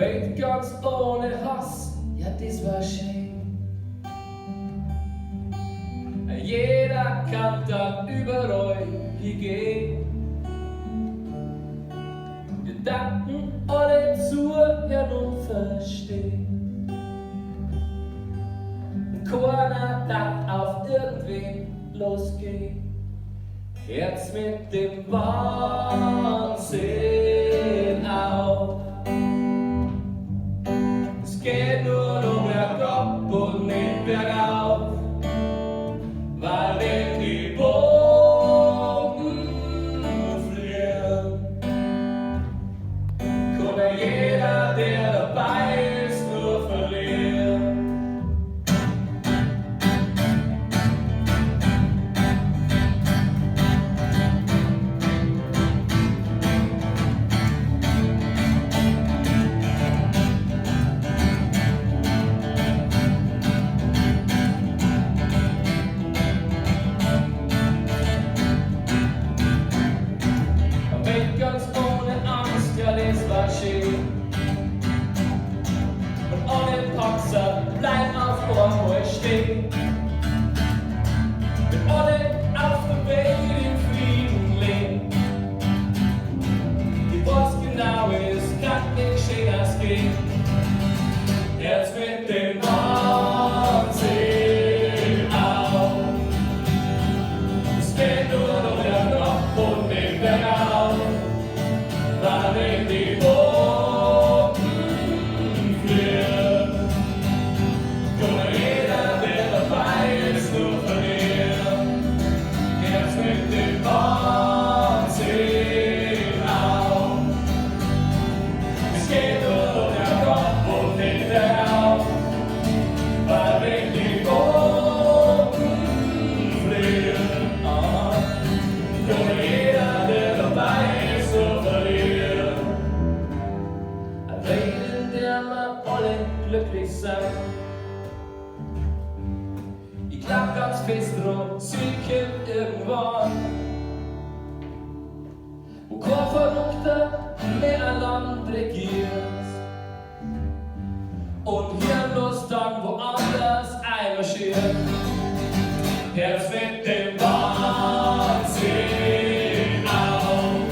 Welt ganz ohne Hass, ja das war schön. Jeder kann dann überall hingehen. Wir danken alle zuhören und verstehen. Und keiner darf auf irgendwen losgehen. Herz mit dem Wahnsinn auf. Es geht nur noch bergab und nicht bergauf. Weil wenn die Bogen fliehen, kann ja jeder, der dabei ist, nur verlieren. Ganz ohne Angst, ja das war schön. Und ohne Paxer bleib auf einmal stehen. Wenn alle auf der Welt in Frieden leben, die was genau ist, kann nicht schön ausgehen. Herz mit dem Wahnsinn auf. Es geht nur noch bergab und nicht bergauf. Weil wenn die Bogen fliehen, kann jeder, der dabei ist, nur verlieren. Herz mit dem Wahnsinn auf. Es geht nur um den Kopf und nicht bergauf. Weil wenn die Bogen fliehen, kann jeder, der dabei ist, nur verlieren. Reden, der wir alle glücklich sind. Ich glaub ganz fest dran, sie kommt irgendwann, wo kein Verrückter mehr ein Land regiert und hirnlos dann woanders einmarschiert. Herz mit dem Wahnsinn auf.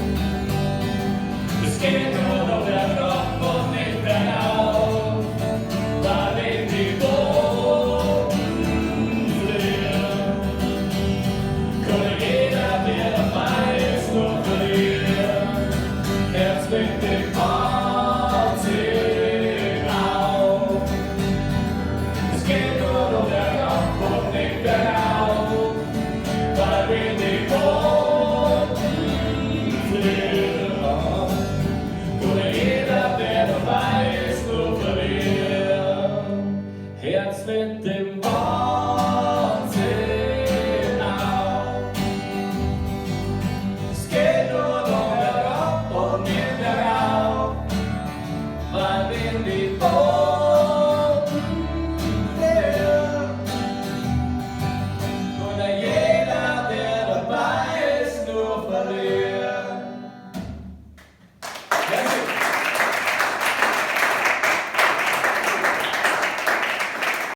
Es geht nur noch bergab und nicht bergauf. Weil wenn die Bogen fliehen, kann jeder, der dabei ist, nur verlieren. Herz mit dem Wahnsinn auf. Es geht nur noch bergab und nicht bergauf. Weil wenn die Bogen fliehen, jeder, der dabei ist, nur verlieren. Herz mit dem